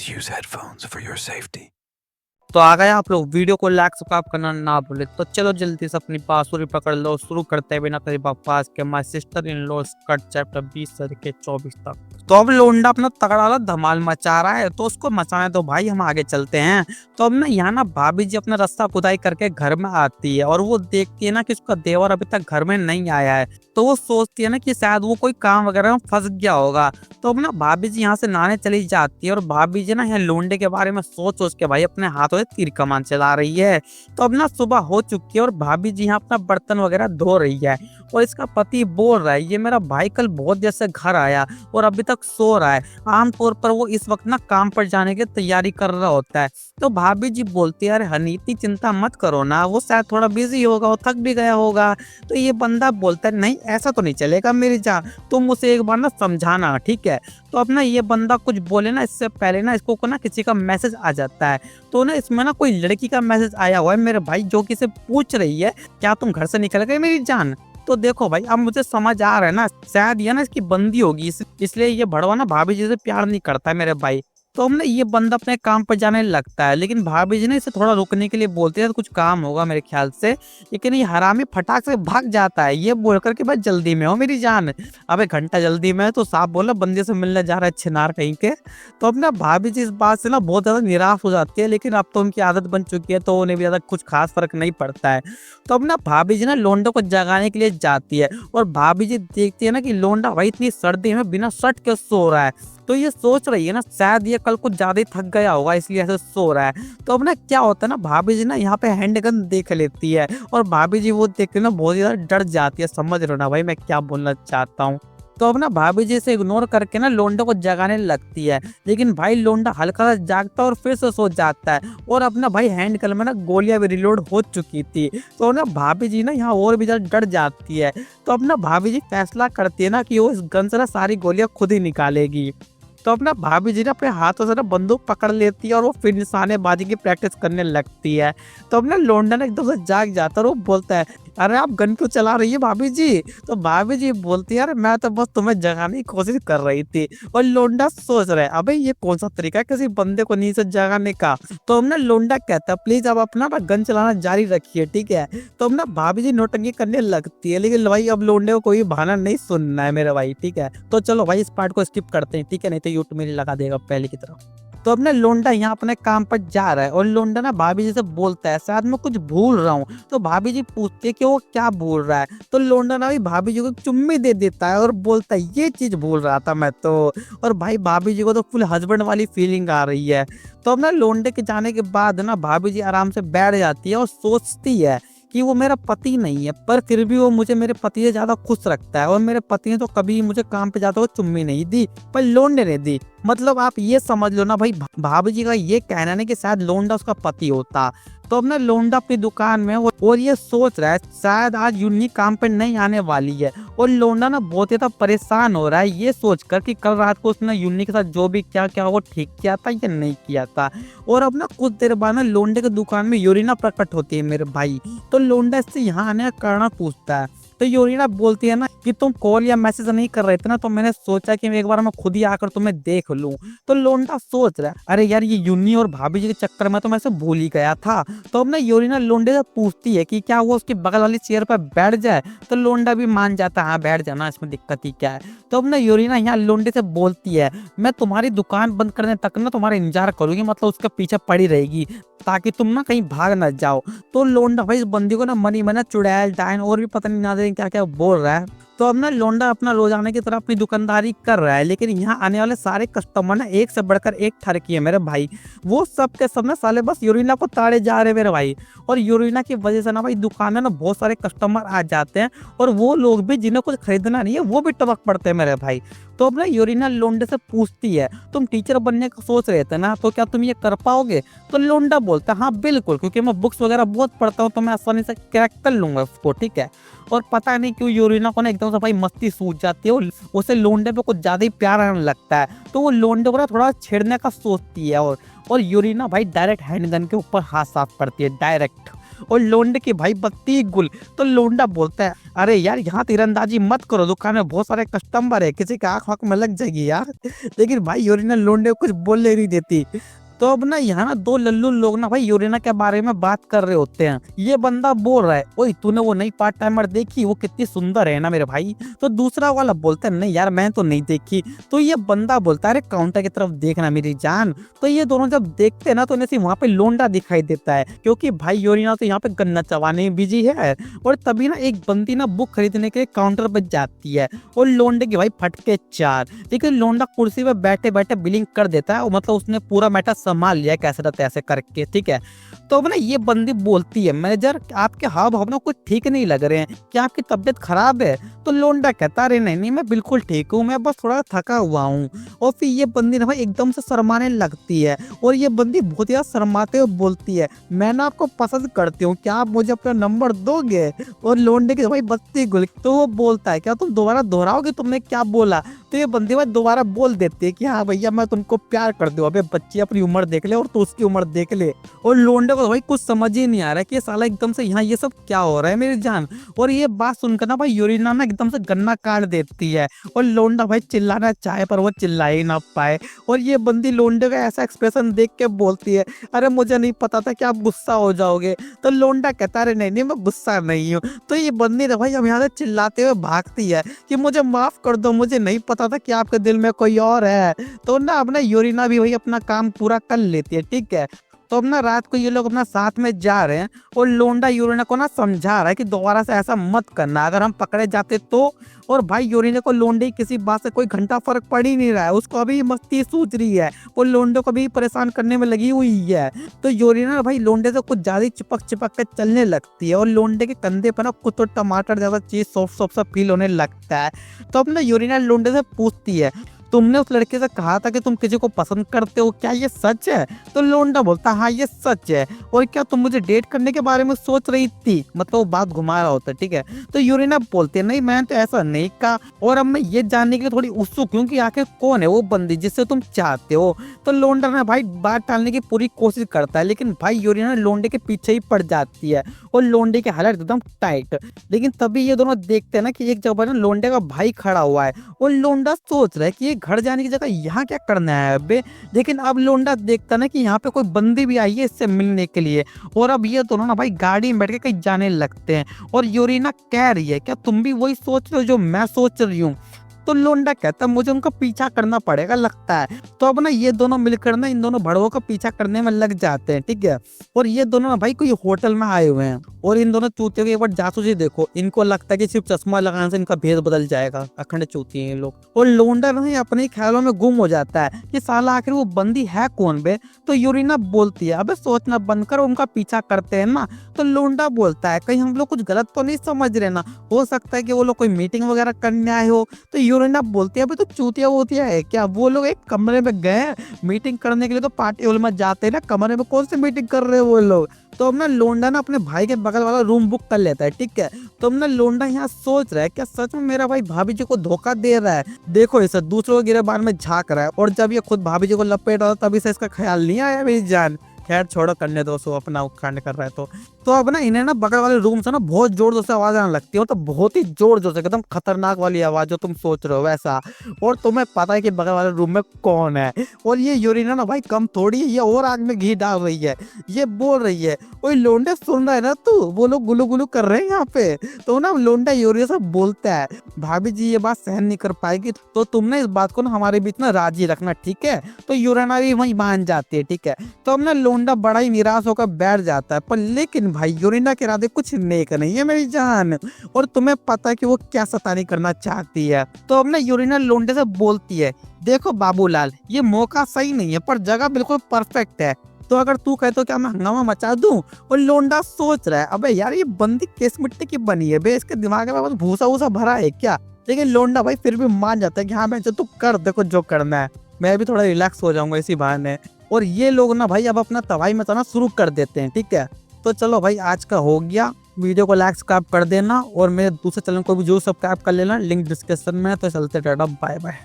Please use headphones for your safety. तो आ गए आप लोग। वीडियो को लाइक सब्सक्राइब करना ना भूले। तो चलो जल्दी से अपनी बांसुरी पकड़ लो, शुरू करते हैं बिना किसी बकवास के my sister in law cut chapter 20 से लेकर 24 तक। तो अब लोंडा अपना तगड़ा वाला धमाल मचा रहा है, तो उसको मचाने दो भाई, हम आगे चलते हैं। तो अब ना यहाँ ना भाभी जी अपना रास्ता खुदाई करके घर में आती है और वो देखती है ना कि उसका देवर अभी तक घर में नहीं आया है। तो वो सोचती है ना कि शायद वो कोई काम वगैरह में फंस गया होगा। तो अब ना भाभी जी यहाँ से नहाने चली जाती है और भाभी जी ना यहाँ लोंडे के बारे में सोच सोच के भाई अपने हाथों से तीर कमान चला रही है। तो अब ना सुबह हो चुकी है और भाभी जी यहाँ अपना बर्तन वगैरह धो रही है और इसका पति बोल रहा है ये मेरा भाई कल बहुत देर से घर आया और अभी तक सो रहा है। आमतौर पर वो इस वक्त ना काम पर जाने की तैयारी कर रहा होता है। तो भाभी जी बोलती है अरे हनी इतनी चिंता मत करो ना, वो शायद थोड़ा बिजी होगा, वो थक भी गया होगा। तो ये बंदा बोलता है नहीं ऐसा तो नहीं चलेगा मेरी जान, तुम उसे एक बार ना समझाना ठीक है। तो अब ना ये बंदा कुछ बोले ना इससे पहले ना इसको को ना किसी का मैसेज आ जाता है। तो ना इसमें ना कोई लड़की का मैसेज आया हुआ है मेरे भाई, जो कि से पूछ रही है क्या तुम घर से निकल गए मेरी जान। तो देखो भाई अब मुझे समझ आ रहा है ना, शायद ये ना इसकी बंदी होगी, इसलिए ये भड़वा ना भाभी जी से प्यार नहीं करता है मेरे भाई। तो अब ना ये बंदा अपने काम पर जाने लगता है, लेकिन भाभी जी ने इसे थोड़ा रुकने के लिए बोलती है तो कुछ काम होगा मेरे ख्याल से। लेकिन ये हरामी फटाक से भाग जाता है, ये बोलकर के भाई जल्दी में हो मेरी जान। अबे घंटा जल्दी में है तो साफ बोला बंदे से मिलने जा रहा है छिनार कहीं के। तो अब ना भाभी जी इस बात से ना बहुत ज्यादा निराश हो जाती है, लेकिन अब तो उनकी आदत बन चुकी है तो उन्हें भी ज्यादा कुछ खास फर्क नहीं पड़ता है। तो अब ना भाभी जी ना लोंडो को जगाने के लिए जाती है और भाभी जी देखती है ना कि लोंडा भाई इतनी सर्दी में बिना शर्ट के सो रहा है। तो ये सोच रही है ना शायद ये कल कुछ ज्यादा ही थक गया होगा इसलिए ऐसे सो रहा है। तो अब ना क्या होता है ना भाभी जी ना यहाँ पे हैंड गन देख लेती है और भाभी जी वो देख के ना बहुत ज्यादा डर जाती है। समझ रहे हो ना भाई मैं क्या बोलना चाहता हूँ। तो अब ना भाभी जी से इग्नोर करके ना लोंडा को जगाने लगती है, लेकिन भाई लोंडा हल्का सा जागता है और फिर से सो जाता है और अपना भाई हैंड गन में ना गोलियां भी रिलोड हो चुकी थी। तो ना भाभी जी ना यहाँ और भी ज्यादा डर जाती है। तो अब ना भाभी जी फैसला करती है ना कि वो इस गन से ना सारी गोलियां खुद ही निकालेगी। तो अपना भाभी जी ने अपने हाथों से ना बंदूक पकड़ लेती है और वो फिर निशानेबाजी की प्रैक्टिस करने लगती है। तो अपना लोंडा ना एकदम से जाग जाता है और वो बोलता है अरे आप गन क्यों चला रही है भाभी जी। तो भाभी जी बोलती है अरे मैं तो बस तुम्हें जगाने की कोशिश कर रही थी। और लोंडा सोच रहा है अबे ये कौन सा तरीका है किसी बंदे को नींद से जगाने का। तो हमने लोंडा कहता है प्लीज आप अपना ना गन चलाना जारी रखिए ठीक है। तो हम ना भाभी जी नौटंकी करने लगती है, लेकिन भाई अब लोंडे को कोई बहाना नहीं सुनना है मेरे भाई ठीक है। तो चलो भाई इस पार्ट को स्किप करते हैं ठीक है, नहीं तो यूट्यूब मेरे लगा देगा पहले की तरह। तो अब ना लोंडा यहाँ अपने काम पर जा रहा है और लोंडा ना भाभी जी से बोलता है शायद मैं कुछ भूल रहा हूँ। तो भाभी जी पूछती है कि वो क्या भूल रहा है। तो लोंडा ना भाभी जी को चुम्मी दे देता है और बोलता है ये चीज भूल रहा था मैं तो। और भाई भाभी जी को तो फुल हस्बैंड वाली फीलिंग आ रही है। तो अब ना लोंडे के जाने के बाद ना भाभी जी आराम से बैठ जाती है और सोचती है कि वो मेरा पति नहीं है पर फिर भी वो मुझे मेरे पति से ज्यादा खुश रखता है और मेरे पति ने तो कभी मुझे काम पे जाता हुआ चुम्मी नहीं दी पर लोंडे ने दी। मतलब आप ये समझ लो ना भाई भाभी जी का ये कहना है कि शायद लोंडा उसका पति होता। तो अब ना लोंडा अपनी दुकान में और ये सोच रहा है शायद आज यूनी काम पे नहीं आने वाली है। और लोंडा ना बहुत ज्यादा परेशान हो रहा है ये सोचकर कि कल रात को उसने यूनी के साथ जो भी क्या वो ठीक किया था या नहीं किया था। और अब ना कुछ देर बाद ना लोंडे की दुकान में यूरिना प्रकट होती है मेरे भाई। तो लोंडा इससे यहाँ आने का कारण पूछता है। तो यूरिना बोलती है ना कि तुम कॉल या मैसेज नहीं कर रहे थे ना, तो मैंने सोचा कि एक बार मैं खुद ही आकर तुम्हें देख लूं। तो लोंडा सोच रहा है अरे यार ये यूनी और भाभी जी के चक्कर में तो मैं से भूल ही गया था। तो अब ना यूरिना लोंडे से पूछती है कि क्या वो उसके बगल वाली चेयर पर बैठ जाए। तो लोंडा भी मान जाता है हाँ बैठ जाना, इसमें दिक्कत ही क्या है। तो अब ना यूरिना यहाँ लोंडे से बोलती है मैं तुम्हारी दुकान बंद करने तक ना तुम्हारा इंतजार करूंगी, मतलब उसके पीछे पड़ी रहेगी ताकि तुम ना कहीं भाग ना जाओ। तो लोंडा भाई इस बंदी को ना मनी मना चुड़ैल डायन और भी पता नहीं ना क्या क्या बोल रहा है। तो अब ना लोंडा अपना रोजाना की तरह अपनी दुकानदारी कर रहा है, लेकिन यहाँ आने वाले सारे कस्टमर ना एक से बढ़कर एक ठरकी है मेरे भाई। वो सब के सब ना साले बस यूरिना को ताड़े जा रहे मेरे भाई। और यूरिना की वजह से ना भाई दुकान में ना बहुत सारे कस्टमर आ जाते हैं और वो लोग भी जिन्हें कुछ खरीदना नहीं है वो भी टपक पड़ते हैं मेरे भाई। तो अब ना यूरिना लोंडे से पूछती है तुम टीचर बनने का सोच रहे थे ना, तो क्या तुम ये कर पाओगे। तो लोंडा बोलता है हाँ बिल्कुल, क्योंकि मैं बुक्स वगैरह बहुत पढ़ता हूँ तो मैं आसानी से क्रैक कर लूंगा उसको ठीक है। और पता नहीं क्यों यूरिना को ना एकदम से भाई मस्ती सूझ जाती है, उसे लोंडे पे कुछ ज्यादा ही प्यार आने लगता है। तो वो लोंडे को ना थोड़ा छेड़ने का सोचती है और यूरिना भाई डायरेक्ट हैंड गन के ऊपर हाथ साफ करती है डायरेक्ट। और लोंडे की भाई बत्ती गुल। तो लोंडा बोलता है अरे यार यहाँ तीरंदाजी मत करो, दुकान में बहुत सारे कस्टमर है, किसी का आँख वाँख में लग जाएगी यार। लेकिन भाई यूरिना लोंडे को कुछ बोलने नहीं देती। तो अब ना यहाँ ना दो लल्लू लोग ना भाई यूरिना के बारे में बात कर रहे होते हैं। ये बंदा बोल रहा है ओए तूने वो नई पार्ट टाइमर देखी, वो कितनी सुंदर है ना मेरे भाई। तो दूसरा वाला बोलता है नहीं यार मैं तो नहीं देखी। तो ये बंदा बोलता है अरे काउंटर की तरफ देखना मेरी जान। तो ये दोनों जब देखते हैं ना तो इन्हें सिर्फ वहाँ पे लोंडा दिखाई देता है, क्योंकि भाई यूरिना तो यहाँ पे गन्ना चबाने में बिजी है। और तभी ना एक बंदी ना बुक खरीदने के लिए काउंटर पर जाती है और लोंडे की भाई फटके 4। लेकिन लोंडा कुर्सी पे बैठे बैठे बिलिंग कर देता है, मतलब उसने पूरा मैटर संभाल लिया कैसे ना तैसे करके, ठीक है। तो अब ना ये बंदी बोलती है मैनेजर आपके हाव भाव ना कुछ ठीक नहीं लग रहे हैं, क्या आपकी तबीयत खराब है? तो लोंडा कहता अरे नहीं नहीं मैं बिल्कुल ठीक हूँ, मैं बस थोड़ा थका हुआ हूँ। और फिर ये बंदी ना भाई एकदम से शर्माने लगती है और ये बंदी बहुत ज्यादा शर्माते हुए बोलती है मैं ना आपको पसंद करती हूँ, क्या आप मुझे अपना नंबर दोगे? और लोंडे की भाई बत्ती गुल। तो वो बोलता है क्या तुम दोबारा दोहराओगे तुमने क्या बोला? तो ये बंदी भाई दोबारा बोल देती है कि हाँ भैया मैं तुमको प्यार कर दूँ। अबे बच्ची अपनी उम्र देख ले और तू उसकी उम्र देख ले। और लोंडे को भाई कुछ समझ ही नहीं आ रहा है कि ये साला एकदम से यहाँ ये सब क्या हो रहा है मेरी जान। और ये बात सुनकर ना भाई यूरिना ना एकदम से गन्ना काट देती है और लोंडा भाई चिल्लाना चाहे पर वो चिल्ला ही ना पाए। और ये बंदी लोंडे का ऐसा एक्सप्रेशन देख के बोलती है अरे मुझे नहीं पता था कि आप गुस्सा हो जाओगे। तो लोंडा कहता है नहीं नहीं मैं गुस्सा नहीं हूँ। तो ये बंदी ना भाई हम यहाँ से चिल्लाते हुए भागती है कि मुझे माफ कर दो, मुझे नहीं पता था कि आपके दिल में कोई और है। तो ना अपना यूरिना भी वही अपना काम पूरा कर लेती है, ठीक है। तो अब ना रात को ये लोग अपना साथ में जा रहे हैं और लोंडा यूरिना को ना समझा रहा है कि दोबारा से ऐसा मत करना अगर हम पकड़े जाते तो। और भाई यूरिना को लोंडे की किसी बात से कोई घंटा फर्क पड़ ही नहीं रहा है, उसको अभी मस्ती सूझ रही है, वो लोंडे को भी परेशान करने में लगी हुई है। तो यूरिना भाई लोंडे से कुछ ज्यादा चिपक चिपक के चलने लगती है और लोंडे के कंधे पर ना कुछ तो टमाटर ज्यादा चीज सॉफ्ट सॉफ्ट सा फील होने लगता है। तो अब ना यूरिना लोंडे से पूछती है तुमने उस लड़के से कहा था कि तुम किसी को पसंद करते हो, क्या ये सच है? तो लोंडा बोलता हाँ ये सच है। और क्या तुम मुझे डेट करने के बारे में सोच रही थी? मतलब वो बात घुमा रहा होता है, ठीक है। तो यूरिना बोलती है नहीं मैं तो ऐसा नहीं कहा, और अब मैं ये जानने के लिए थोड़ी उत्सुक हूँ कि आखिर कौन है वो बंदी जिससे तुम चाहते हो। तो लोंडा ना भाई बात टालने की पूरी कोशिश करता है, लेकिन भाई यूरिना लोंडे के पीछे ही पड़ जाती है और लोंडे की हालत एकदम टाइट। लेकिन तभी ये दोनों देखते हैं ना कि एक जगह पर ना लोंडे का भाई खड़ा हुआ है और लोंडा सोच रहा है कि घर जाने की जगह यहाँ क्या करना है अबे। लेकिन अब लोंडा देखता ना कि यहाँ पे कोई बंदी भी आई है इससे मिलने के लिए। और अब ये दोनों ना भाई गाड़ी में बैठ के कहीं जाने लगते हैं और यूरिना कह रही है क्या तुम भी वही सोच रहे हो जो मैं सोच रही हूँ? तो लोंडा कहता मुझे उनका पीछा करना पड़ेगा लगता है। तो अब ना ये दोनों मिलकर ना इन दोनों भड़वों का पीछा करने में लग जाते हैं, ठीक है। और ये दोनों ना भाई कोई होटल में आए हुए हैं और इन दोनों चूतियों की एक बार जासूसी देखो, इनको लगता है कि सिर्फ चश्मा लगाने से इनका भेद बदल जाएगा, अखंड चूती हैं ये लोग। और लोंडा ना अपने ख्यालों में गुम हो जाता है कि साला आखिर वो बंदी है कौन बे। तो यूरिना बोलती है अबे सोचना बंद कर, उनका पीछा करते हैं ना। तो लोंडा बोलता है कहीं हम लोग कुछ गलत तो नहीं समझ रहे ना, हो सकता है कि वो लोग कोई मीटिंग वगैरह करने आए हो। तो यूरिना बोलती है अबे तो चूतिया वूतिया है क्या, वो लोग एक कमरे में गए मीटिंग करने के लिए, तो पार्टी हॉल में जाते हैं ना, कमरे में कौन सी मीटिंग कर रहे हो वो लोग। तो अब ना लोंडा ना अपने भाई के बगल वाला रूम बुक कर लेता है, ठीक है। तो अब ना लोंडा यहाँ सोच रहा है क्या सच में मेरा भाई भाभी जी को धोखा दे रहा है? देखो इसे दूसरों के गिरबान में झांक रहा है और जब ये खुद भाभी जी को लपेट रहा था तभी से इसका ख्याल नहीं आया मेरी जान। खैर छोड़ो करने दो, सो अपना कांड कर रहा है। तो अब ना इन्हें ना बगल वाले रूम से ना बहुत जोर जोर से आवाज आने लगती है, तो बहुत ही जोर जोर से एकदम खतरनाक वाली आवाज जो तुम सोच रहे हो वैसा। और तुम्हें पता है कि बगल वाले रूम में कौन है। और ये यूरिना ना भाई कम थोड़ी है, ये और आग में घी डाल रही है। ये बोल रही है ओए लोंडे सुन रहा है ना तू, वो लोग गुलू गुलू कर रहे हैं यहाँ पे। तो ना लोंडा यूरिया से बोलता है भाभी जी ये बात सहन नहीं कर पाएगी, तो तुमने इस बात को ना हमारे बीच में राजी रखना, ठीक है। तो यूरिना भी वही मान जाती है, ठीक है। तो अब ना लोंडा बड़ा ही निराश होकर बैठ जाता है, पर लेकिन भाई यूरिना के इरादे कुछ नेक नहीं है मेरी जान, और तुम्हें पता है कि वो क्या शैतानी करना चाहती है। तो अब ना यूरिना लोंडे से बोलती है देखो बाबूलाल ये मौका सही नहीं है पर जगह बिल्कुल परफेक्ट है, तो अगर तू कहे तो क्या मैं हंगामा मचा दूं? और लोंडा सोच रहा है अबे यार ये बंदी किस मिट्टी की बनी है बे, इसके दिमाग में बस भूसा वूसा भरा है क्या? लेकिन लोंडा भाई फिर भी मान जाता है कि हाँ बेंचो तू कर, देखो जो करना है, मैं भी थोड़ा रिलैक्स हो जाऊंगा इसी बहाने। और ये लोग ना भाई अब अपना तबाही मचाना शुरू कर देते हैं, ठीक है। तो चलो भाई आज का हो गया, वीडियो को लाइक सब्सक्राइब कर देना और मेरे दूसरे चैनल को भी जो सब्सक्राइब कर लेना, लिंक डिस्क्रिप्शन में है। तो चलते टाटा बाय बाय।